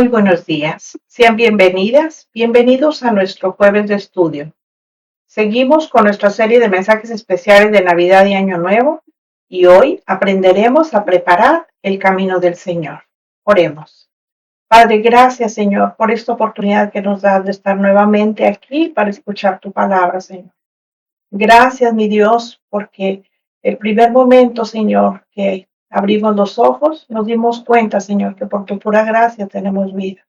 Muy buenos días. Sean bienvenidas, bienvenidos a nuestro jueves de estudio. Seguimos con nuestra serie de mensajes especiales de Navidad y Año Nuevo y hoy aprenderemos a preparar el camino del Señor. Oremos. Padre, gracias Señor por esta oportunidad que nos das de estar nuevamente aquí para escuchar tu palabra, Señor. Gracias, mi Dios, porque el primer momento, Señor, que abrimos los ojos, nos dimos cuenta, Señor, que por tu pura gracia tenemos vida.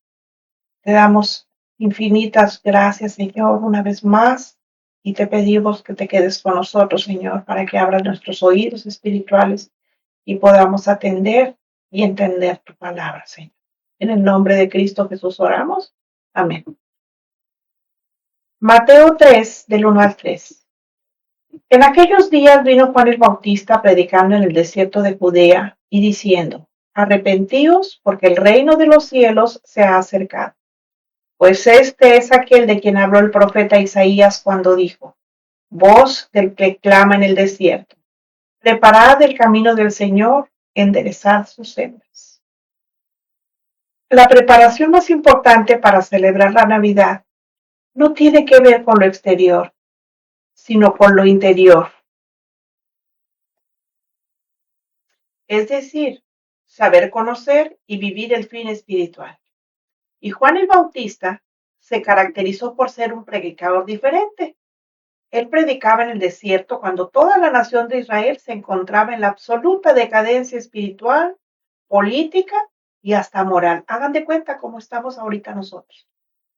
Te damos infinitas gracias, Señor, una vez más, y te pedimos que te quedes con nosotros, Señor, para que abras nuestros oídos espirituales y podamos atender y entender tu palabra, Señor. En el nombre de Cristo Jesús oramos. Amén. Mateo 3, del 1 al 3. En aquellos días vino Juan el Bautista predicando en el desierto de Judea y diciendo: Arrepentíos, porque el reino de los cielos se ha acercado. Pues este es aquel de quien habló el profeta Isaías cuando dijo: Voz del que clama en el desierto, preparad el camino del Señor, enderezad sus sendas. La preparación más importante para celebrar la Navidad no tiene que ver con lo exterior, sino con lo interior. Es decir, saber conocer y vivir el fin espiritual. Y Juan el Bautista se caracterizó por ser un predicador diferente. Él predicaba en el desierto cuando toda la nación de Israel se encontraba en la absoluta decadencia espiritual, política y hasta moral. Hagan de cuenta cómo estamos ahorita nosotros.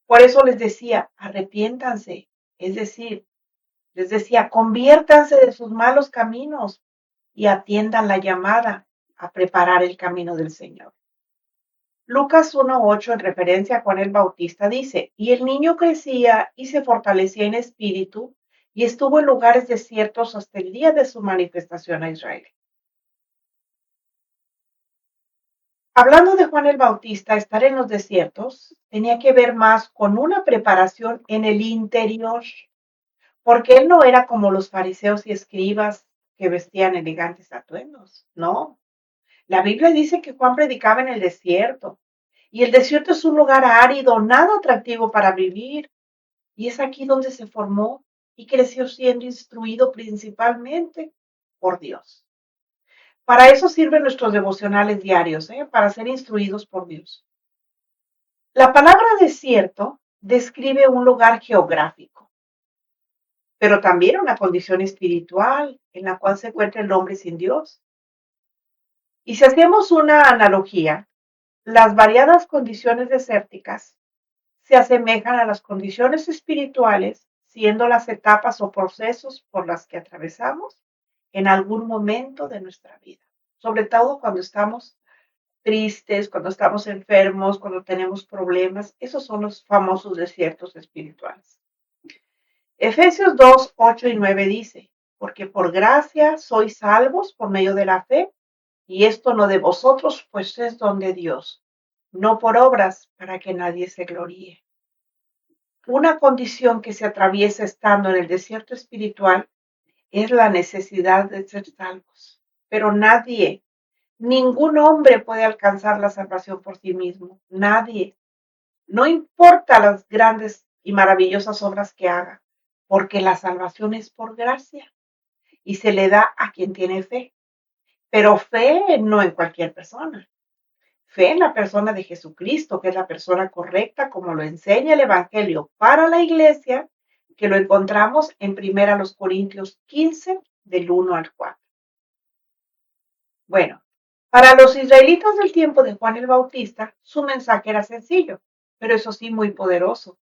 Por eso les decía, arrepiéntanse. Es decir, les decía, conviértanse de sus malos caminos y atiendan la llamada a preparar el camino del Señor. Lucas 1:8, en referencia a Juan el Bautista, dice: Y el niño crecía y se fortalecía en espíritu, y estuvo en lugares desiertos hasta el día de su manifestación a Israel. Hablando de Juan el Bautista, estar en los desiertos tenía que ver más con una preparación en el interior, porque él no era como los fariseos y escribas que vestían elegantes atuendos, no. La Biblia dice que Juan predicaba en el desierto, y el desierto es un lugar árido, nada atractivo para vivir. Y es aquí donde se formó y creció siendo instruido principalmente por Dios. Para eso sirven nuestros devocionales diarios, para ser instruidos por Dios. La palabra desierto describe un lugar geográfico, pero también una condición espiritual en la cual se encuentra el hombre sin Dios. Y si hacemos una analogía, las variadas condiciones desérticas se asemejan a las condiciones espirituales, siendo las etapas o procesos por las que atravesamos en algún momento de nuestra vida, sobre todo cuando estamos tristes, cuando estamos enfermos, cuando tenemos problemas. Esos son los famosos desiertos espirituales. Efesios 2:8 y 9 dice: Porque por gracia sois salvos por medio de la fe, y esto no de vosotros, pues es don de Dios, no por obras, para que nadie se gloríe. Una condición que se atraviesa estando en el desierto espiritual es la necesidad de ser salvos. Pero nadie, ningún hombre puede alcanzar la salvación por sí mismo. Nadie. No importa las grandes y maravillosas obras que haga, porque la salvación es por gracia y se le da a quien tiene fe. Pero fe no en cualquier persona. Fe en la persona de Jesucristo, que es la persona correcta, como lo enseña el Evangelio para la iglesia, que lo encontramos en 1 Corintios 15, del 1 al 4. Bueno, para los israelitas del tiempo de Juan el Bautista, su mensaje era sencillo, pero eso sí muy poderoso.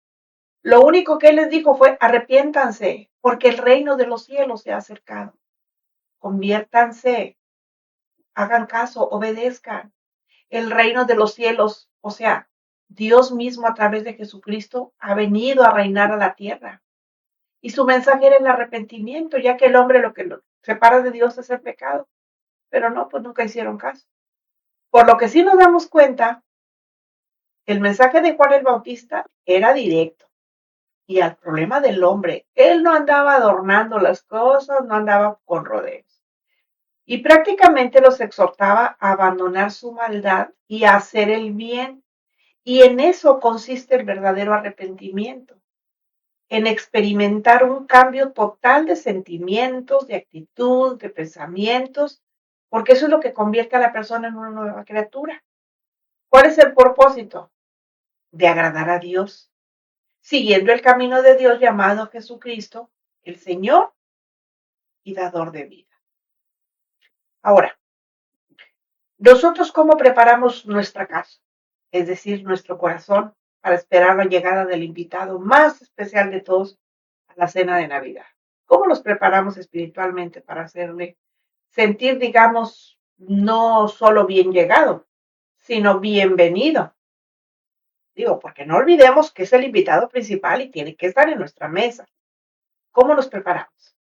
Lo único que él les dijo fue: arrepiéntanse, porque el reino de los cielos se ha acercado. Conviértanse, hagan caso, obedezcan. El reino de los cielos, o sea, Dios mismo a través de Jesucristo ha venido a reinar a la tierra. Y su mensaje era el arrepentimiento, ya que el hombre lo que lo separa de Dios es el pecado. Pero no, pues nunca hicieron caso. Por lo que sí nos damos cuenta, el mensaje de Juan el Bautista era directo. Y al problema del hombre, él no andaba adornando las cosas, no andaba con rodeos. Y prácticamente los exhortaba a abandonar su maldad y a hacer el bien, Y en eso consiste el verdadero arrepentimiento, en experimentar un cambio total de sentimientos, de actitud, de pensamientos, porque eso es lo que convierte a la persona en una nueva criatura. ¿Cuál es el propósito? De agradar a Dios, siguiendo el camino de Dios llamado Jesucristo, el Señor y dador de vida. Ahora, nosotros cómo preparamos nuestra casa, es decir, nuestro corazón, para esperar la llegada del invitado más especial de todos a la cena de Navidad. ¿Cómo los preparamos espiritualmente para hacerle sentir, digamos, no solo bien llegado, sino bienvenido? Digo, porque no olvidemos que es el invitado principal y tiene que estar en nuestra mesa. ¿Cómo nos preparamos?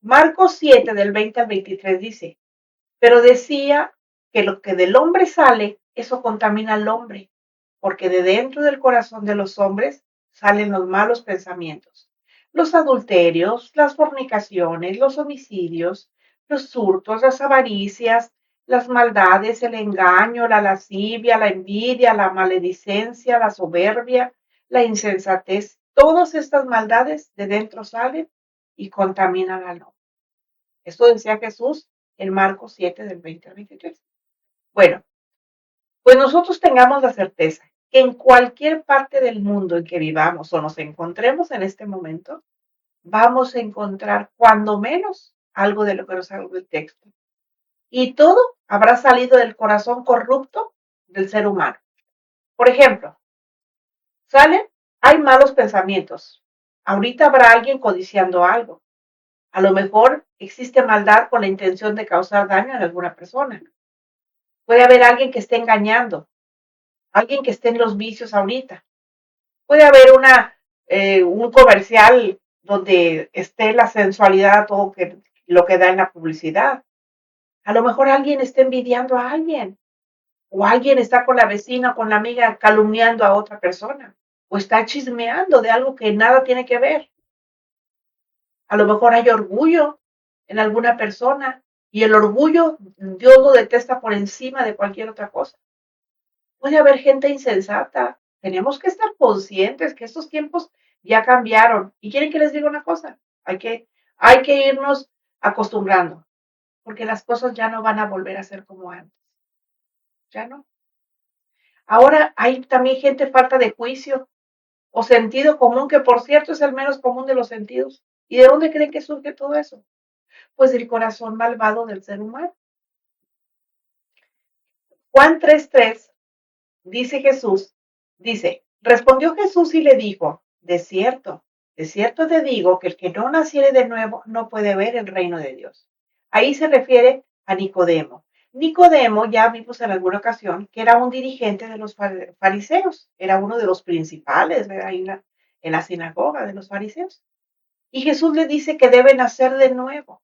Marcos 7, del 20 al 23 dice, pero decía que lo que del hombre sale, eso contamina al hombre, porque de dentro del corazón de los hombres salen los malos pensamientos, los adulterios, las fornicaciones, los homicidios, los hurtos, las avaricias, las maldades, el engaño, la lascivia, la envidia, la maledicencia, la soberbia, la insensatez. Todas estas maldades de dentro salen y contaminan al hombre. Esto decía Jesús en Marcos 7, del 20 al 23. Bueno, pues nosotros tengamos la certeza que en cualquier parte del mundo en que vivamos o nos encontremos en este momento, vamos a encontrar cuando menos algo de lo que nos habla el texto. Y todo habrá salido del corazón corrupto del ser humano. Por ejemplo, salen, hay malos pensamientos. Ahorita habrá alguien codiciando algo. A lo mejor existe maldad con la intención de causar daño a alguna persona. Puede haber alguien que esté engañando, alguien que esté en los vicios ahorita. Puede haber un comercial donde esté la sensualidad, todo lo que da en la publicidad. A lo mejor alguien está envidiando a alguien, o alguien está con la vecina o con la amiga calumniando a otra persona, o está chismeando de algo que nada tiene que ver. A lo mejor hay orgullo en alguna persona y el orgullo Dios lo detesta por encima de cualquier otra cosa. Puede haber gente insensata. Tenemos que estar conscientes que estos tiempos ya cambiaron. Y quieren que les diga una cosa, hay que irnos acostumbrando, porque las cosas ya no van a volver a ser como antes. Ya no. Ahora hay también gente falta de juicio o sentido común, que por cierto es el menos común de los sentidos. ¿Y de dónde creen que surge todo eso? Pues del corazón malvado del ser humano. Juan 3:3 dice Jesús, respondió Jesús y le dijo, de cierto te digo que el que no naciere de nuevo no puede ver el reino de Dios. Ahí se refiere a Nicodemo. Nicodemo, ya vimos en alguna ocasión, que era un dirigente de los fariseos, era uno de los principales, ¿verdad? En la sinagoga de los fariseos. Y Jesús le dice que debe nacer de nuevo.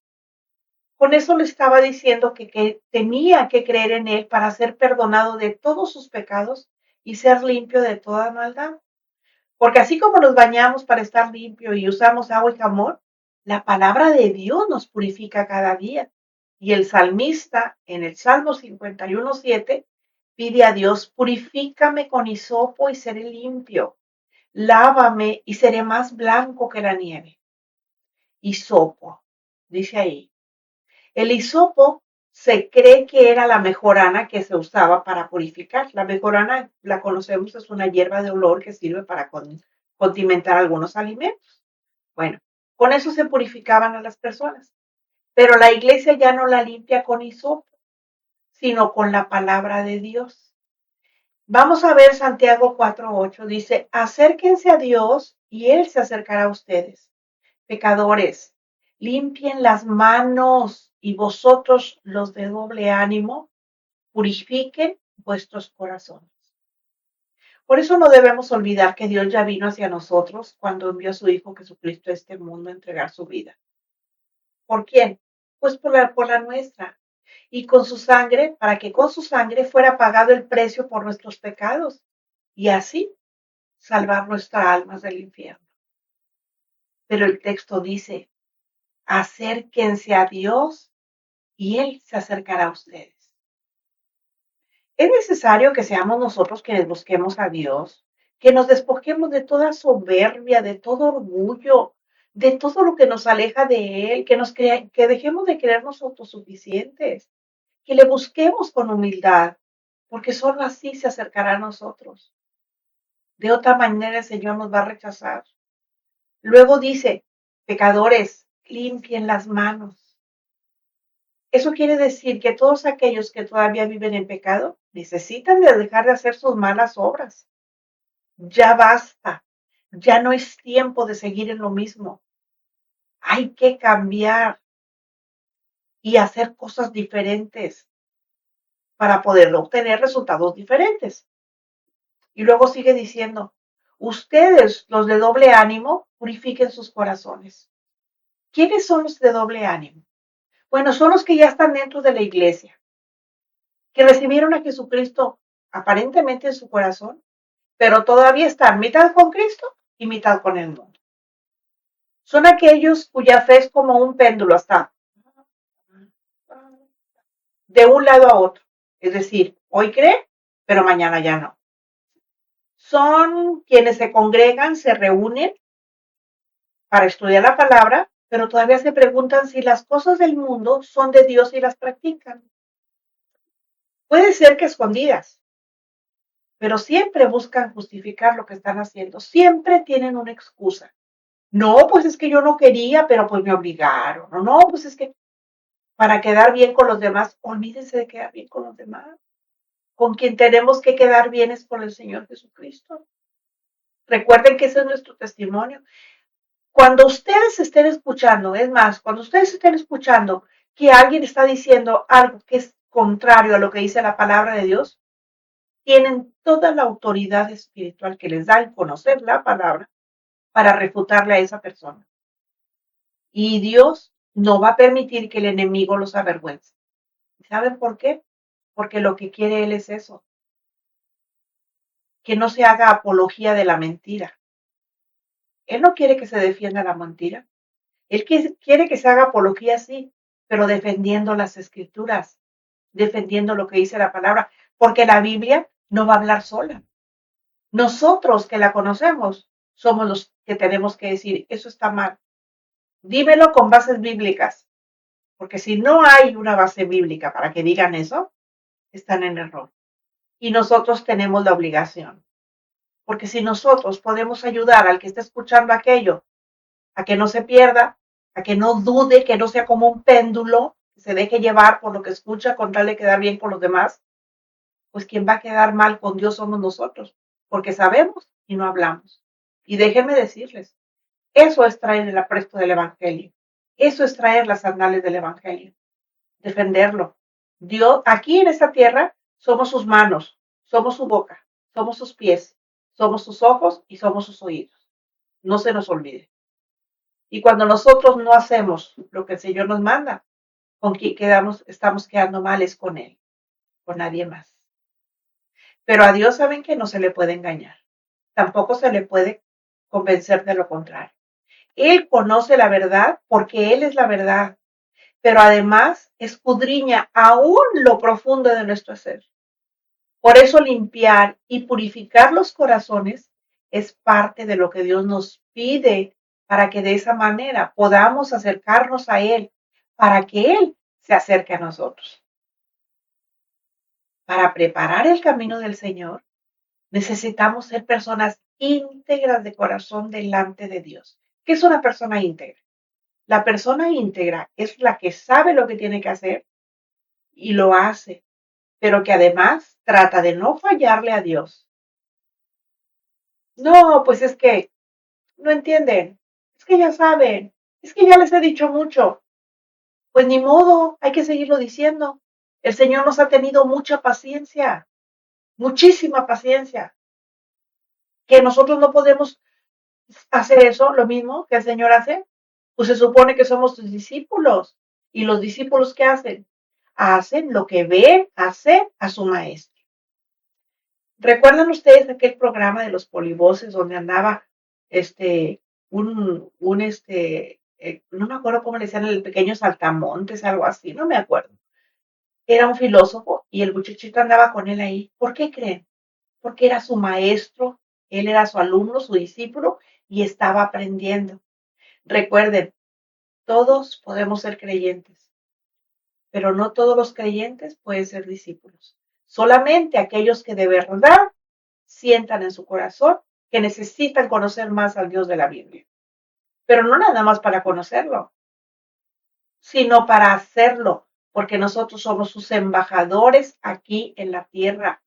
Con eso le estaba diciendo que tenía que creer en él para ser perdonado de todos sus pecados y ser limpio de toda maldad. Porque así como nos bañamos para estar limpio y usamos agua y jabón, la palabra de Dios nos purifica cada día. Y el salmista en el Salmo 51:7 pide a Dios, purifícame con hisopo y seré limpio. Lávame y seré más blanco que la nieve. Hisopo, dice ahí. El hisopo se cree que era la mejorana que se usaba para purificar. La mejorana, la conocemos, es una hierba de olor que sirve para condimentar algunos alimentos. Bueno, con eso se purificaban a las personas. Pero la iglesia ya no la limpia con hisopo, sino con la palabra de Dios. Vamos a ver Santiago 4:8. Dice, acérquense a Dios y Él se acercará a ustedes. Pecadores, limpien las manos y vosotros los de doble ánimo, purifiquen vuestros corazones. Por eso no debemos olvidar que Dios ya vino hacia nosotros cuando envió a su Hijo Jesucristo a este mundo a entregar su vida. ¿Por quién? Pues por la nuestra. Y con su sangre, para que con su sangre fuera pagado el precio por nuestros pecados y así salvar nuestras almas del infierno. Pero el texto dice, acérquense a Dios y Él se acercará a ustedes. Es necesario que seamos nosotros quienes busquemos a Dios, que nos despojemos de toda soberbia, de todo orgullo, de todo lo que nos aleja de Él, que dejemos de creernos autosuficientes, que le busquemos con humildad, porque solo así se acercará a nosotros. De otra manera el Señor nos va a rechazar. Luego dice, pecadores, limpien las manos. Eso quiere decir que todos aquellos que todavía viven en pecado necesitan de dejar de hacer sus malas obras. Ya basta, ya no es tiempo de seguir en lo mismo. Hay que cambiar y hacer cosas diferentes para poder obtener resultados diferentes. Y luego sigue diciendo, ustedes, los de doble ánimo, purifiquen sus corazones. ¿Quiénes son los de doble ánimo? Bueno, son los que ya están dentro de la iglesia, que recibieron a Jesucristo aparentemente en su corazón, pero todavía están mitad con Cristo y mitad con el mundo. Son aquellos cuya fe es como un péndulo, hasta de un lado a otro. Es decir, hoy cree, pero mañana ya no. Son quienes se congregan, se reúnen para estudiar la palabra, pero todavía se preguntan si las cosas del mundo son de Dios y las practican. Puede ser que escondidas, pero siempre buscan justificar lo que están haciendo. Siempre tienen una excusa. No, pues es que yo no quería, pero pues me obligaron. No, no, pues es que para quedar bien con los demás, olvídense de quedar bien con los demás. Con quien tenemos que quedar bien es con el Señor Jesucristo. Recuerden que ese es nuestro testimonio. Cuando ustedes estén escuchando, es más, cuando ustedes estén escuchando que alguien está diciendo algo que es contrario a lo que dice la palabra de Dios, tienen toda la autoridad espiritual que les da el conocer la palabra para refutarle a esa persona. Y Dios no va a permitir que el enemigo los avergüence. ¿Saben por qué? Porque lo que quiere Él es eso, que no se haga apología de la mentira. Él no quiere que se defienda la mentira. Él quiere que se haga apología, sí, pero defendiendo las escrituras, defendiendo lo que dice la palabra, porque la Biblia no va a hablar sola. Nosotros que la conocemos somos los que tenemos que decir, eso está mal. Dímelo con bases bíblicas, porque si no hay una base bíblica para que digan eso, están en error. Y nosotros tenemos la obligación, porque si nosotros podemos ayudar al que está escuchando aquello a que no se pierda, a que no dude, que no sea como un péndulo, que se deje llevar por lo que escucha con tal de quedar bien con los demás, pues quien va a quedar mal con Dios somos nosotros, porque sabemos y no hablamos. Y déjenme decirles, eso es traer el apresto del Evangelio, eso es traer las sandalias del Evangelio, defenderlo. Dios, aquí en esta tierra, somos sus manos, somos su boca, somos sus pies, somos sus ojos y somos sus oídos. No se nos olvide. Y cuando nosotros no hacemos lo que el Señor nos manda, con quien quedamos, estamos quedando males con Él, con nadie más. Pero a Dios saben que no se le puede engañar. Tampoco se le puede convencer de lo contrario. Él conoce la verdad porque Él es la verdad, pero además escudriña aún lo profundo de nuestro ser. Por eso limpiar y purificar los corazones es parte de lo que Dios nos pide para que de esa manera podamos acercarnos a Él, para que Él se acerque a nosotros. Para preparar el camino del Señor, necesitamos ser personas íntegras de corazón delante de Dios. ¿Qué es una persona íntegra? La persona íntegra es la que sabe lo que tiene que hacer y lo hace, pero que además trata de no fallarle a Dios. No, pues es que no entienden, es que ya saben, es que ya les he dicho mucho. Pues ni modo, hay que seguirlo diciendo. El Señor nos ha tenido mucha paciencia, muchísima paciencia, que nosotros no podemos hacer eso, lo mismo que el Señor hace. Pues se supone que somos sus discípulos. ¿Y los discípulos qué hacen? Hacen lo que ven hacer a su maestro. ¿Recuerdan ustedes aquel programa de los polivoces donde andaba este, no me acuerdo cómo le decían, el pequeño saltamontes, algo así, no me acuerdo. Era un filósofo y el muchachito andaba con él ahí. ¿Por qué creen? Porque era su maestro, él era su alumno, su discípulo y estaba aprendiendo. Recuerden, todos podemos ser creyentes, pero no todos los creyentes pueden ser discípulos. Solamente aquellos que de verdad sientan en su corazón que necesitan conocer más al Dios de la Biblia. Pero no nada más para conocerlo, sino para hacerlo, porque nosotros somos sus embajadores aquí en la tierra.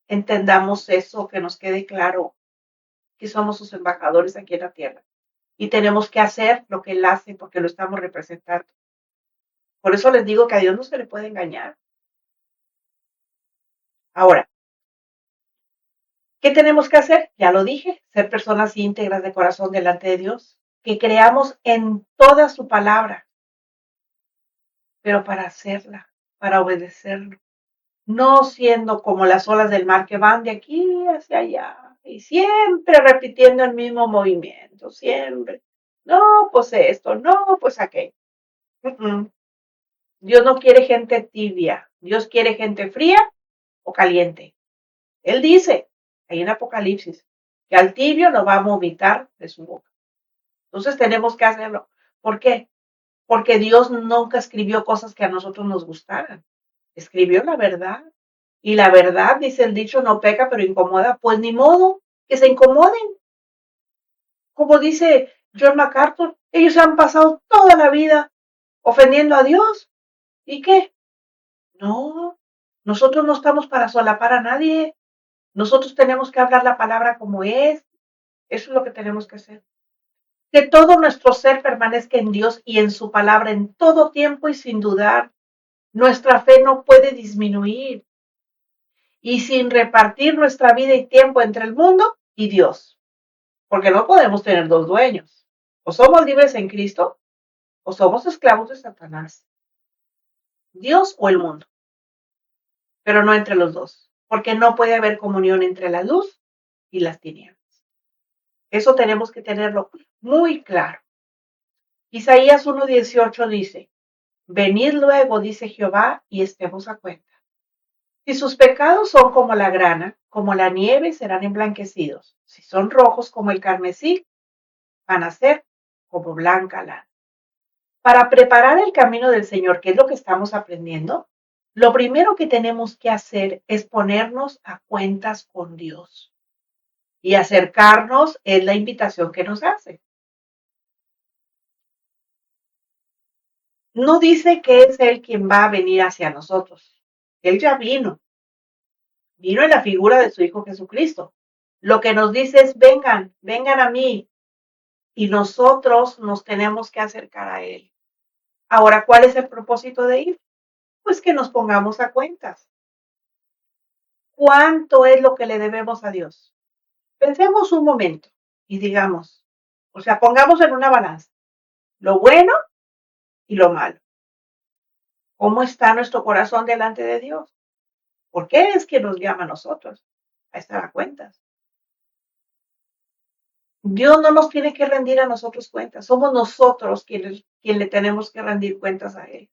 Entendamos eso, que nos quede claro que somos sus embajadores aquí en la tierra. Y tenemos que hacer lo que Él hace porque lo estamos representando. Por eso les digo que a Dios no se le puede engañar. Ahora, ¿qué tenemos que hacer? Ya lo dije, ser personas íntegras de corazón delante de Dios, que creamos en toda su palabra, pero para hacerla, para obedecerlo, no siendo como las olas del mar que van de aquí hacia allá y siempre repitiendo el mismo movimiento, siempre. No, pues esto, no, pues aquello. Dios no quiere gente tibia, Dios quiere gente fría o caliente. Él dice, ahí en Apocalipsis, que al tibio lo va a vomitar de su boca. Entonces tenemos que hacerlo. ¿Por qué? Porque Dios nunca escribió cosas que a nosotros nos gustaran. Escribió la verdad. Y la verdad, dice el dicho, no peca, pero incomoda. Pues ni modo, que se incomoden. Como dice John MacArthur, ellos han pasado toda la vida ofendiendo a Dios. ¿Y qué? No, nosotros no estamos para solapar a nadie. Nosotros tenemos que hablar la palabra como es. Eso es lo que tenemos que hacer. Que todo nuestro ser permanezca en Dios y en su palabra en todo tiempo y sin dudar. Nuestra fe no puede disminuir y sin repartir nuestra vida y tiempo entre el mundo y Dios, porque no podemos tener dos dueños. O somos libres en Cristo o somos esclavos de Satanás, Dios o el mundo, pero no entre los dos, porque no puede haber comunión entre la luz y las tinieblas. Eso tenemos que tenerlo muy claro. Isaías 1:18 dice, venid luego, dice Jehová, y estemos a cuenta. Si sus pecados son como la grana, como la nieve, serán emblanquecidos. Si son rojos como el carmesí, van a ser como blanca lana. Para preparar el camino del Señor, que es lo que estamos aprendiendo, lo primero que tenemos que hacer es ponernos a cuentas con Dios. Y acercarnos es la invitación que nos hace. No dice que es Él quien va a venir hacia nosotros. Él ya vino en la figura de su Hijo Jesucristo. Lo que nos dice es, vengan, vengan a mí. Y nosotros nos tenemos que acercar a Él. Ahora, ¿cuál es el propósito de ir? Pues que nos pongamos a cuentas. ¿Cuánto es lo que le debemos a Dios? Pensemos un momento y digamos, o sea, pongamos en una balanza lo bueno y lo malo. ¿Cómo está nuestro corazón delante de Dios? ¿Por qué es que nos llama a nosotros a estar a cuentas? Dios no nos tiene que rendir a nosotros cuentas, somos nosotros quienes le tenemos que rendir cuentas a Él.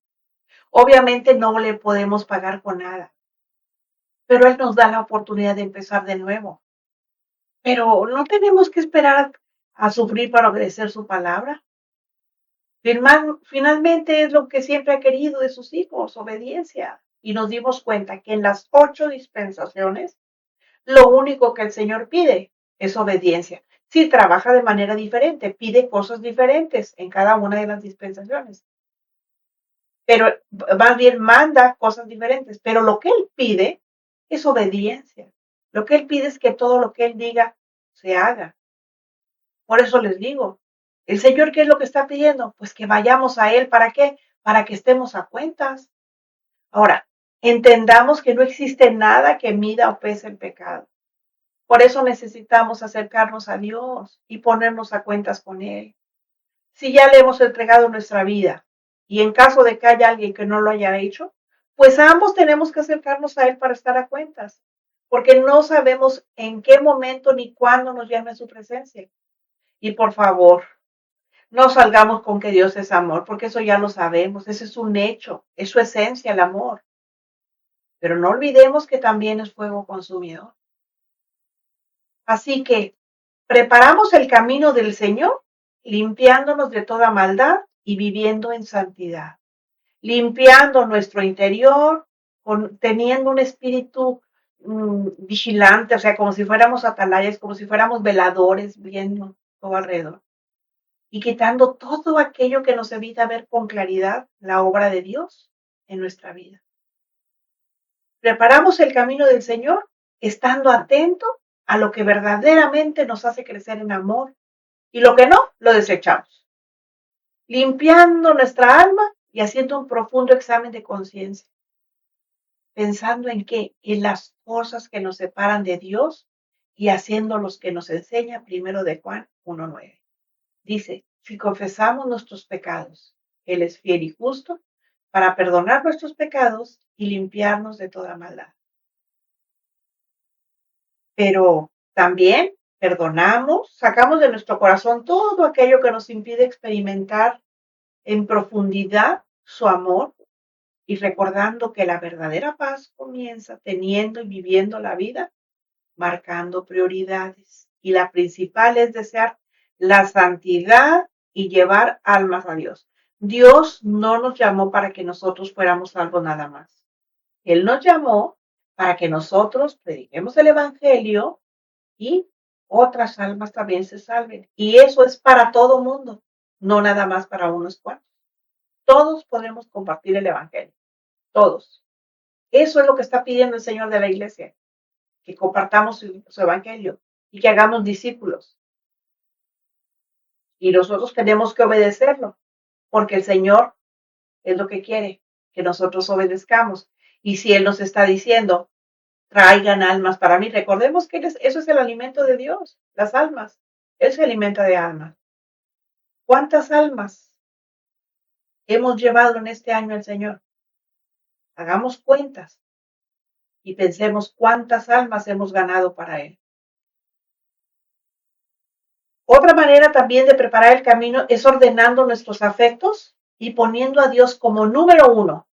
Obviamente no le podemos pagar con nada, pero Él nos da la oportunidad de empezar de nuevo. Pero no tenemos que esperar a sufrir para obedecer su palabra. Finalmente es lo que siempre ha querido de sus hijos, obediencia. Y nos dimos cuenta que en las 8 dispensaciones, lo único que el Señor pide es obediencia. Sí, trabaja de manera diferente, pide cosas diferentes en cada una de las dispensaciones. Pero más bien manda cosas diferentes. Pero lo que Él pide es obediencia. Lo que Él pide es que todo lo que Él diga se haga. Por eso les digo, el Señor, ¿qué es lo que está pidiendo? Pues que vayamos a Él. ¿Para qué? Para que estemos a cuentas. Ahora, entendamos que no existe nada que mida o pese el pecado. Por eso necesitamos acercarnos a Dios y ponernos a cuentas con Él. Si ya le hemos entregado nuestra vida y en caso de que haya alguien que no lo haya hecho, pues ambos tenemos que acercarnos a Él para estar a cuentas, porque no sabemos en qué momento ni cuándo nos llame su presencia. Y por favor, no salgamos con que Dios es amor, porque eso ya lo sabemos, ese es un hecho, es su esencia el amor. pero no olvidemos que también es fuego consumidor. Así que preparamos el camino del Señor, limpiándonos de toda maldad y viviendo en santidad, limpiando nuestro interior, teniendo un espíritu vigilante, o sea, como si fuéramos atalayas, como si fuéramos veladores viendo todo alrededor, y quitando todo aquello que nos evita ver con claridad la obra de Dios en nuestra vida. Preparamos el camino del Señor estando atento a lo que verdaderamente nos hace crecer en amor y lo que no, lo desechamos, limpiando nuestra alma y haciendo un profundo examen de conciencia, pensando en qué, en las cosas que nos separan de Dios y haciendo los que nos enseña primero de Juan 1:9. Dice, si confesamos nuestros pecados, Él es fiel y justo para perdonar nuestros pecados y limpiarnos de toda maldad. Pero también perdonamos, sacamos de nuestro corazón todo aquello que nos impide experimentar en profundidad su amor y recordando que la verdadera paz comienza teniendo y viviendo la vida, marcando prioridades. Y la principal es desear la santidad y llevar almas a Dios. Dios no nos llamó para que nosotros fuéramos salvos nada más. Él nos llamó para que nosotros prediquemos el Evangelio y otras almas también se salven. Y eso es para todo mundo, no nada más para unos cuantos. Todos podemos compartir el Evangelio, todos. Eso es lo que está pidiendo el Señor de la iglesia, que compartamos su Evangelio y que hagamos discípulos. Y nosotros tenemos que obedecerlo, porque el Señor es lo que quiere, que nosotros obedezcamos. Y si Él nos está diciendo, traigan almas para mí, recordemos que eso es el alimento de Dios, las almas. Él se alimenta de almas. ¿Cuántas almas hemos llevado en este año al Señor? Hagamos cuentas y pensemos cuántas almas hemos ganado para Él. Otra manera también de preparar el camino es ordenando nuestros afectos y poniendo a Dios como número uno.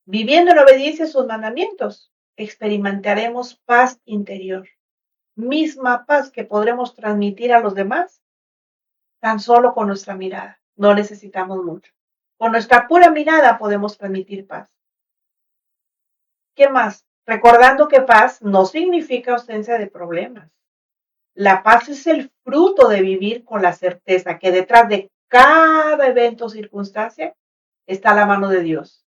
Viviendo en obediencia a sus mandamientos, experimentaremos paz interior, misma paz que podremos transmitir a los demás tan solo con nuestra mirada. No necesitamos mucho. Con nuestra pura mirada podemos transmitir paz. ¿Qué más? Recordando que paz no significa ausencia de problemas. La paz es el fruto de vivir con la certeza que detrás de cada evento o circunstancia está la mano de Dios.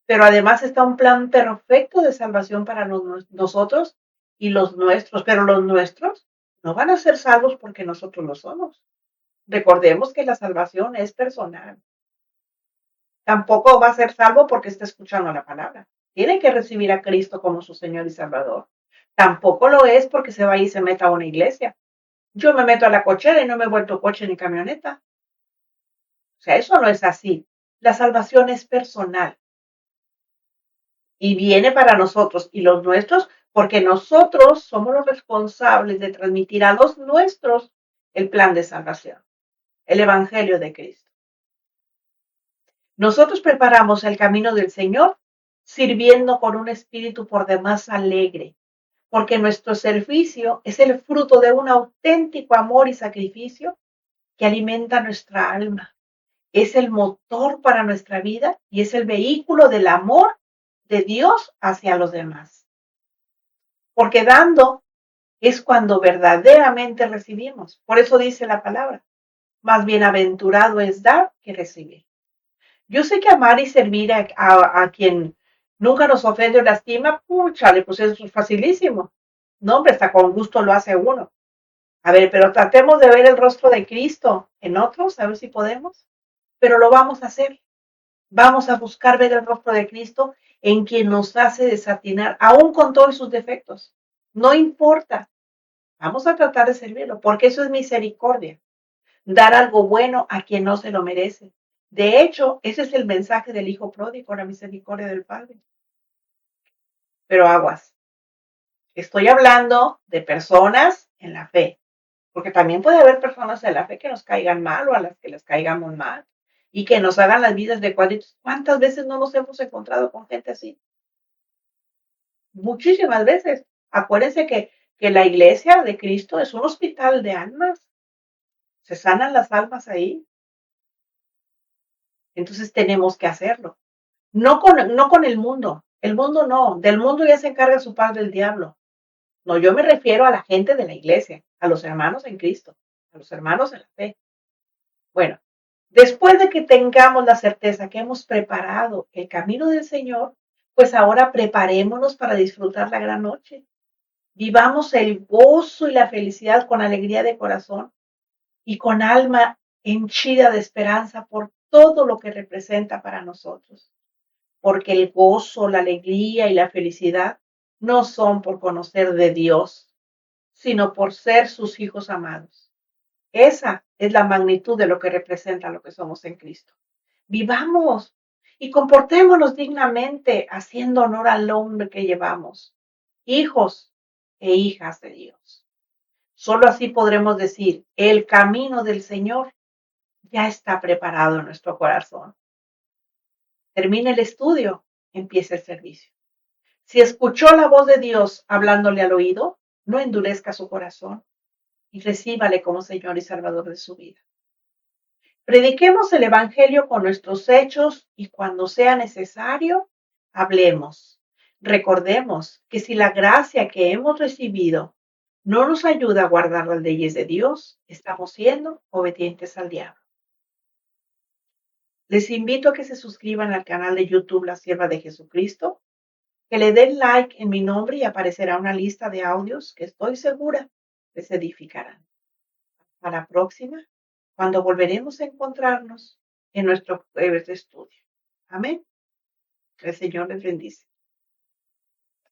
Pero además está un plan perfecto de salvación para nosotros y los nuestros. Pero los nuestros no van a ser salvos porque nosotros lo somos. Recordemos que la salvación es personal. Tampoco va a ser salvo porque está escuchando la palabra. Tiene que recibir a Cristo como su Señor y Salvador. Tampoco lo es porque se va y se meta a una iglesia. Yo me meto a la cochera y no me he vuelto coche ni camioneta. O sea, eso no es así. La salvación es personal y viene para nosotros y los nuestros porque nosotros somos los responsables de transmitir a los nuestros el plan de salvación, el Evangelio de Cristo. Nosotros preparamos el camino del Señor sirviendo con un espíritu por demás alegre, porque nuestro servicio es el fruto de un auténtico amor y sacrificio que alimenta nuestra alma. Es el motor para nuestra vida y es el vehículo del amor de Dios hacia los demás. Porque dando es cuando verdaderamente recibimos. Por eso dice la palabra, más bienaventurado es dar que recibir. Yo sé que amar y servir a quien nunca nos ofende o lastima, púchale, pues eso es facilísimo. No, hombre, hasta con gusto lo hace uno. A ver, pero tratemos de ver el rostro de Cristo en otros, a ver si podemos. Pero lo vamos a hacer. Vamos a buscar ver el rostro de Cristo en quien nos hace desatinar, aún con todos sus defectos. No importa. Vamos a tratar de servirlo, porque eso es misericordia. Dar algo bueno a quien no se lo merece. De hecho, ese es el mensaje del Hijo Pródigo, la misericordia del Padre. Pero aguas. Estoy hablando de personas en la fe, porque también puede haber personas en la fe que nos caigan mal o a las que les caigamos mal. y que nos hagan las vidas de cuadritos. ¿Cuántas veces no nos hemos encontrado con gente así? Muchísimas veces. Acuérdense que la iglesia de Cristo es un hospital de almas. Se sanan las almas ahí. Entonces tenemos que hacerlo. No con el mundo. El mundo no. Del mundo ya se encarga su padre el diablo. No, yo me refiero a la gente de la iglesia, a los hermanos en Cristo, a los hermanos en la fe. Bueno, después de que tengamos la certeza que hemos preparado el camino del Señor, pues ahora preparémonos para disfrutar la gran noche. Vivamos el gozo y la felicidad con alegría de corazón y con alma henchida de esperanza por todo lo que representa para nosotros. Porque el gozo, la alegría y la felicidad no son por conocer de Dios, sino por ser sus hijos amados. Esa es la magnitud de lo que representa lo que somos en Cristo. Vivamos y comportémonos dignamente, haciendo honor al nombre que llevamos, hijos e hijas de Dios. Solo así podremos decir, el camino del Señor ya está preparado en nuestro corazón. Termina el estudio, empieza el servicio. Si escuchó la voz de Dios hablándole al oído, no endurezca su corazón y recíbale como Señor y Salvador de su vida. Prediquemos el Evangelio con nuestros hechos y cuando sea necesario, hablemos. Recordemos que si la gracia que hemos recibido no nos ayuda a guardar las leyes de Dios, estamos siendo obedientes al diablo. Les invito a que se suscriban al canal de YouTube La Sierva de Jesucristo, que le den like en mi nombre y aparecerá una lista de audios que estoy segura les edificarán. Hasta la próxima, cuando volveremos a encontrarnos en nuestro jueves de estudio. Amén. El Señor les bendice.